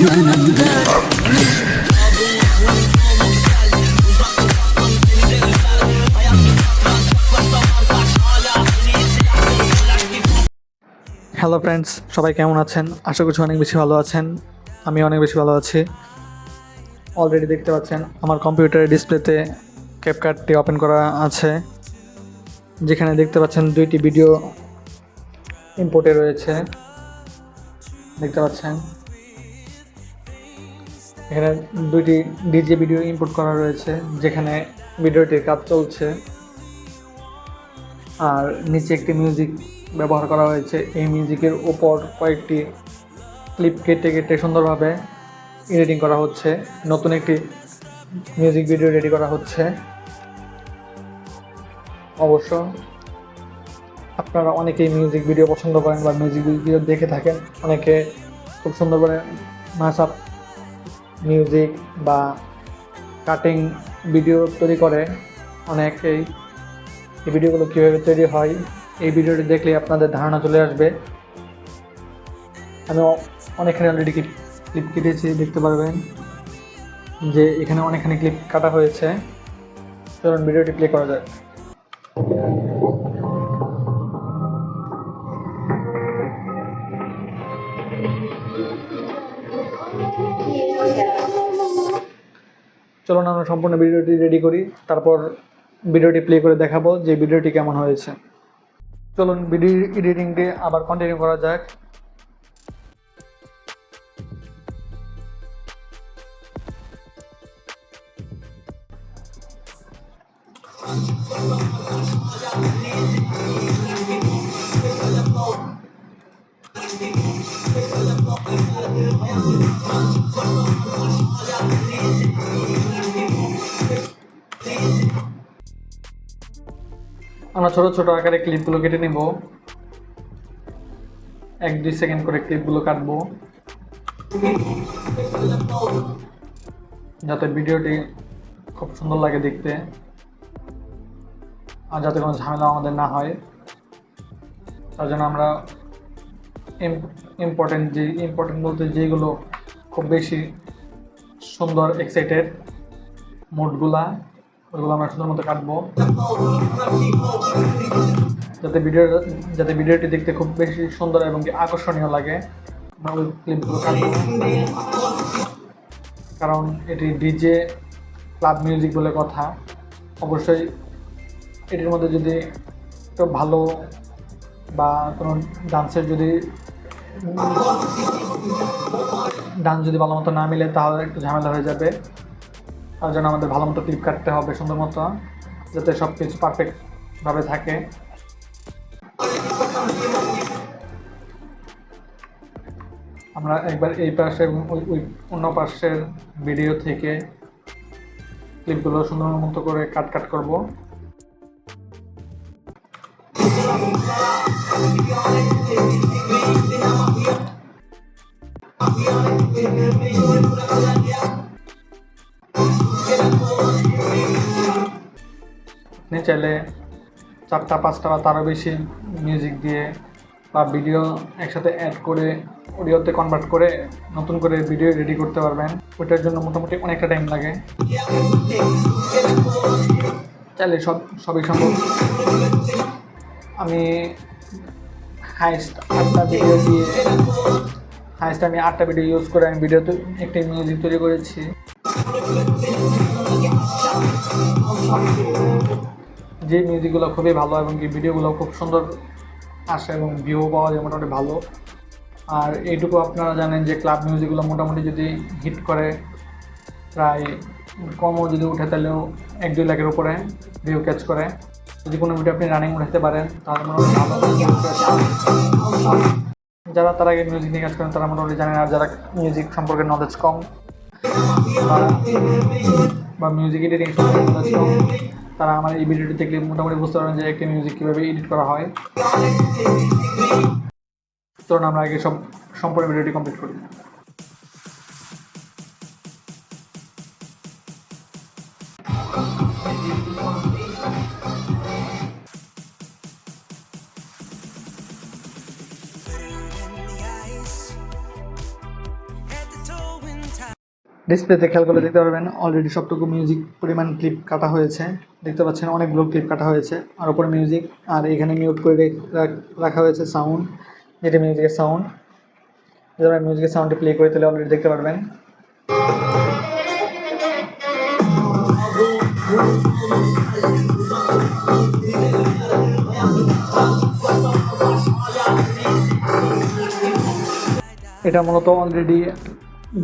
Hello friends, সবাই কেমন আছেন? আশা করছি অনেক বেশি ভালো আছেন। আমি অনেক বেশি ভালো আছি। অলরেডি দেখতে পাচ্ছেন আমার কম্পিউটারের ডিসপ্লেতে ক্যাপকাটটি ওপেন করা আছে, যেখানে দেখতে পাচ্ছেন দুইটি ভিডিও ইম্পোর্টে রয়েছে। দেখতে পাচ্ছেন এখানে দুইটি ডিজে ভিডিও ইম্পোর্ট করা রয়েছে, যেখানে ভিডিওটির কাজ চলছে। আর নিচে একটি মিউজিক ব্যবহার করা হয়েছে। এই মিউজিকের উপর কয়েকটি ক্লিপ কেটে কেটে সুন্দরভাবে এডিটিং করা হচ্ছে। নতুন একটি মিউজিক ভিডিও রেডি করা হচ্ছে। অবশ্য আপনারা অনেকেই মিউজিক ভিডিও পছন্দ করেন বা মিউজিক ভিডিও দেখে থাকেন। অনেকে খুব সুন্দর করে ম্যাশআপ মিউজিক বা কাটিং ভিডিও তৈরি করে। অনেকেই এই ভিডিওগুলো কীভাবে তৈরি হয় এই ভিডিওটি দেখলে আপনাদের ধারণা চলে আসবে। আমি অনেকখানি অলরেডি ক্লিপ কেটেছি, দেখতে পারবেন যে এখানে অনেকখানি ক্লিপ কাটা হয়েছে। চলুন ভিডিওটি প্লে করা যায়। চলুন আমরা সম্পূর্ণ ভিডিওটি রেডি করি, তারপর ভিডিওটি প্লে করে দেখাবো যে ভিডিওটি কেমন হয়েছে। চলুন ভিডিও এডিটিংটি আবার কন্টিনিউ করা যাক। আমরা ছোট ছোট আকারে ক্লিপগুলো কেটে নেব। 1-2 সেকেন্ড করে ক্লিপগুলো কাটবো, যাতে ভিডিওটি খুব সুন্দর লাগে দেখতে আর যাতে কোনো ঝামেলা আমাদের না হয়। তার জন্য আমরা ইম্পর্টেন্ট বলতে যেগুলো খুব বেশি সুন্দর এক্সাইটেড মুডগুলা, ওইগুলো আমরা সুন্দর মতো কাটবো, যাতে ভিডিওটি দেখতে খুব বেশি সুন্দর এবং আকর্ষণীয় লাগে। আমরা ওই ক্লিপগুলো কাটবো, কারণ এটি ডিজে ক্লাব মিউজিক বলে কথা। অবশ্যই এটির মধ্যে যদি একটু ভালো বা কোনো ডান্সের ডান্স যদি ভালো মতো না মিলে তাহলে একটু ঝামেলা হয়ে যাবে। তার জন্য আমাদের ভালো মতো ক্লিপ কাটতে হবে সুন্দর মতো, যাতে সব কিছু পারফেক্টভাবে থাকে। আমরা একবার এই পাশে এবং ওই অন্য পাশের ভিডিও থেকে ক্লিপগুলো সুন্দর মতো করে কাট করব। আপনি চাইলে 4-5টা বা তারও বেশি মিউজিক দিয়ে বা ভিডিও একসাথে অ্যাড করে অডিওতে কনভার্ট করে নতুন করে ভিডিও রেডি করতে পারবেন। ওইটার জন্য মোটামুটি অনেকটা টাইম লাগে। চাইলে সবই সম্ভব। আমি হাইস্ট 8টা ভিডিও ইউজ করে আমি ভিডিওতে একটি মিউজিক তৈরি করেছি। যে মিউজিকগুলো খুবই ভালো এবং কি ভিডিওগুলো খুব সুন্দর আসে এবং ভিউ পাওয়া যায় মোটামুটি ভালো। আর এইটুকু আপনারা জানেন যে ক্লাব মিউজিকগুলো মোটামুটি যদি হিট করে প্রায় কমও যদি উঠে তাহলেও 1-2 লাখের উপরে ভিউ ক্যাচ করে। যদি কোনো ভিডিও আপনি রানিং উঠাতে পারেন তাহলে মোটামুটি ভালো। যারা তার আগে মিউজিক নিয়ে কাজ করেন তারা মোটামুটি জানেন, আর যারা মিউজিক সম্পর্কে নলেজ কম বা মিউজিক এডিটিং সম্পর্কে নলেজ কম তারা আমার এই ভিডিওটি দেখলে মোটামুটি বুঝতে পারবেন যে একটি মিউজিক কীভাবে এডিট করা হয়। চলুন আমরা আগে সম্পূর্ণ ভিডিওটি কমপ্লিট করি। Head to toe ডিসপ্লেতে খেয়াল করলে দেখতে পারবেন অলরেডি সবটুকু মিউজিক পরিমাণ ক্লিপ কাটা হয়েছে, দেখতে পাচ্ছেন অনেকগুলো ক্লিপ কাটা হয়েছে। আর উপরে মিউজিক, আর এখানে মিউট করে রাখা হয়েছে সাউন্ড, যেটা মিউজিকের সাউন্ড। যদি আমরা মিউজিকের সাউন্ডটি প্লে করে তাহলে অলরেডি দেখতে পারবেন। এটা মূলত অলরেডি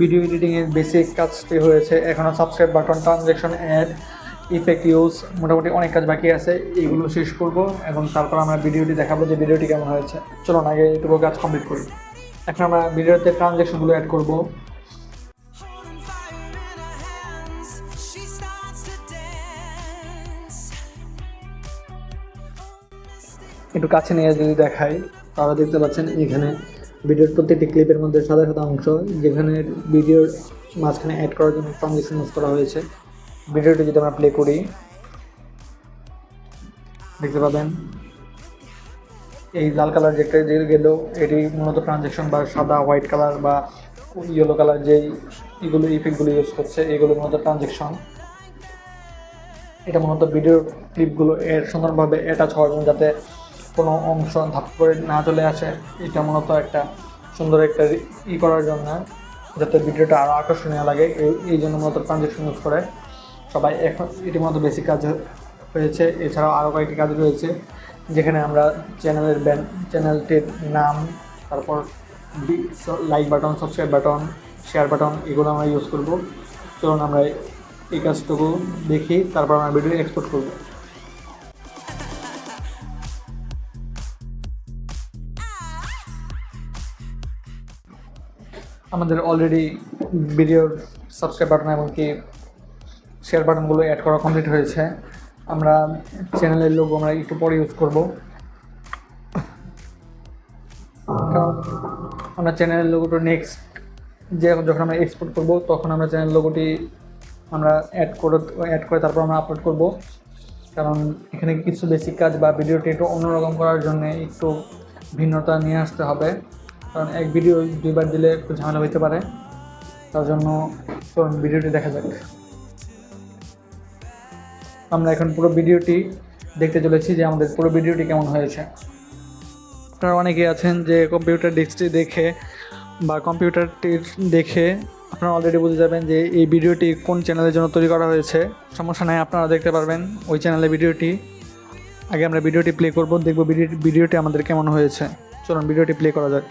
ভিডিও এডিটিংয়ের বেসিক কাজটি হয়েছে। এখনও subscribe button, transaction, add, effect use, মোটামুটি অনেক কাজ বাকি আছে। এইগুলো শেষ করব এবং তারপর আমরা ভিডিওটি দেখাবো যে ভিডিওটি কেমন হয়েছে। চলুন আগে এটুকু কাজ কমপ্লিট করি। এখন আমরা ভিডিওতে ট্রানজ্যাকশনগুলো অ্যাড করব। একটু কাছে নিয়ে যদি দেখাই তাহলে দেখতে পাচ্ছেন এখানে ভিডিওর প্রত্যেকটি ক্লিপের মধ্যে সাদা সাদা অংশ, যেখানে ভিডিওর মাঝখানে অ্যাড করার জন্য ট্রানজিশন ইউজ করা হয়েছে। ভিডিওটি যদি আমরা প্লে করি দেখতে পাবেন এই লাল কালার যেটা গেল এটি মূলত ট্রানজ্যাকশন বা সাদা হোয়াইট কালার বা ইয়েলো কালার যেই এগুলো ইফেক্টগুলো ইউজ করছে এগুলো মূলত ট্রানজ্যাকশন। এটা মূলত ভিডিওর ক্লিপগুলো এর সুন্দরভাবে অ্যাটাচ হওয়ার জন্য, যাতে কোনো অংশ ধাপ করে না চলে আসে। এটা মূলত একটা সুন্দর একটা করার জন্য, যাতে ভিডিওটা আরও আকর্ষণীয় লাগে, এই জন্য মূলত ট্রানজ্যাকশন ইউজ করে সবাই। এখন এটির মতো বেশি কাজ হয়েছে। এছাড়াও আরও কয়েকটি কাজ রয়েছে, যেখানে আমরা চ্যানেলটির নাম, তারপর like button, subscribe button, share button, এগুলো আমরা ইউজ করব। চলুন আমরা এই কাজটুকু দেখি, তারপর আমরা ভিডিও এক্সপোর্ট করব। আমাদের অলরেডি ভিডিওর সাবস্ক্রাইব বাটন এমনকি শেয়ার বাটনগুলো অ্যাড করা কমপ্লিট হয়েছে। আমরা চ্যানেলের লোগো আমরা একটু পরে ইউজ করব, কারণ আমরা চ্যানেলের লোগোটা নেক্সট যখন আমরা এক্সপোর্ট করব তখন আমরা চ্যানেল লোগোটি আমরা অ্যাড করে তারপর আমরা আপলোড করব। কারণ এখানে কিছু বেসিক কাজ বা ভিডিওটি একটু অন্যরকম করার জন্য একটু ভিন্নতা নিয়ে আসতে হবে, কারণ এক ভিডিও দুইবার দিলে একটু ঝামেলা হতে পারে। তার জন্য ভিডিওটি দেখা যাক। আমরা এখন পুরো ভিডিওটি দেখতে চলেছি যে আমাদের পুরো ভিডিওটি কেমন হয়েছে। আপনারা অনেকেই আছেন যে কম্পিউটার ডিস্কটি দেখে বা কম্পিউটারটি দেখে আপনারা অলরেডি বুঝে যাবেন যে এই ভিডিওটি কোন চ্যানেলের জন্য তৈরি করা হয়েছে। সমস্যা নাই, আপনারা দেখতে পারবেন ওই চ্যানেলে ভিডিওটি। আগে আমরা ভিডিওটি প্লে করব, দেখব ভিডিওটি আমাদের কেমন হয়েছে। চলুন ভিডিওটি প্লে করা যাক।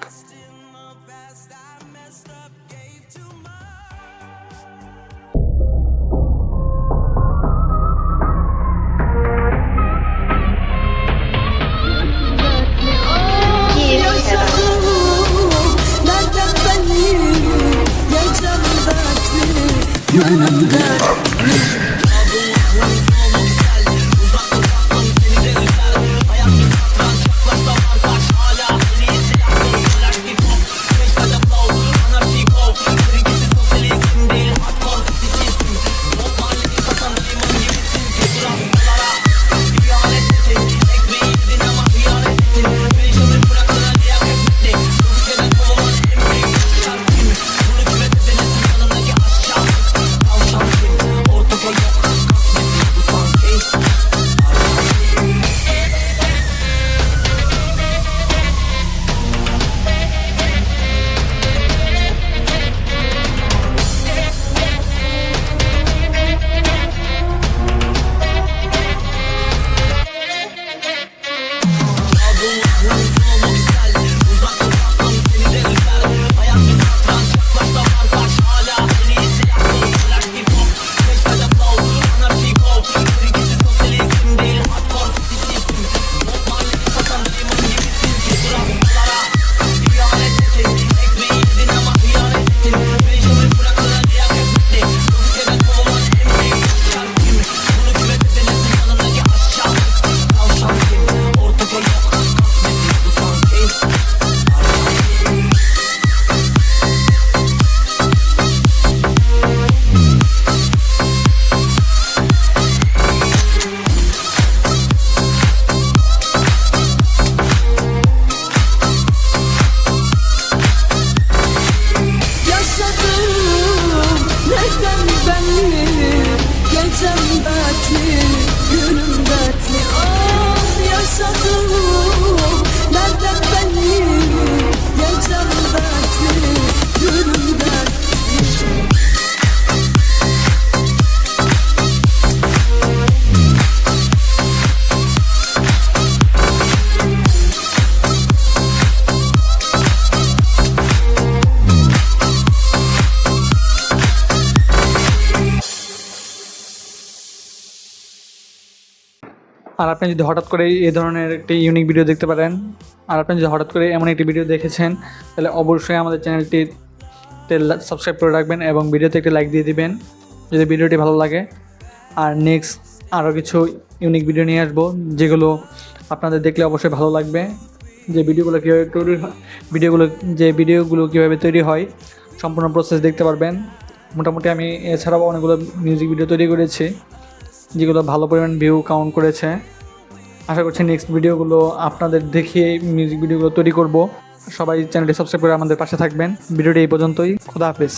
আর আপনি যদি হঠাৎ করে এই ধরনের একটি ইউনিক ভিডিও দেখতে পারেন, আর আপনি যদি হঠাৎ করে এমন একটি ভিডিও দেখেছেন, তাহলে অবশ্যই আমাদের চ্যানেলটিতে সাবস্ক্রাইব করে রাখবেন এবং ভিডিওতে একটি লাইক দিয়ে দিবেন যদি ভিডিওটি ভালো লাগে। আর নেক্সট আরও কিছু ইউনিক ভিডিও নিয়ে আসবো, যেগুলো আপনাদের দেখলে অবশ্যই ভালো লাগবে। যে ভিডিওগুলো কীভাবে তৈরি হয়, ভিডিওগুলো কীভাবে তৈরি হয় সম্পূর্ণ প্রসেস দেখতে পারবেন। মোটামুটি আমি এছাড়াও অনেকগুলো মিউজিক ভিডিও তৈরি করেছি, যেগুলো ভালো পরিমাণ ভিউ কাউন্ট করেছে। আশা করছি নেক্সট ভিডিওগুলো আপনাদের দেখিয়ে মিউজিক ভিডিওগুলো তৈরি করব। সবাই চ্যানেলটি সাবস্ক্রাইব করে আমাদের পাশে থাকবেন। ভিডিওটি এই পর্যন্তই। খোদা হাফেজ।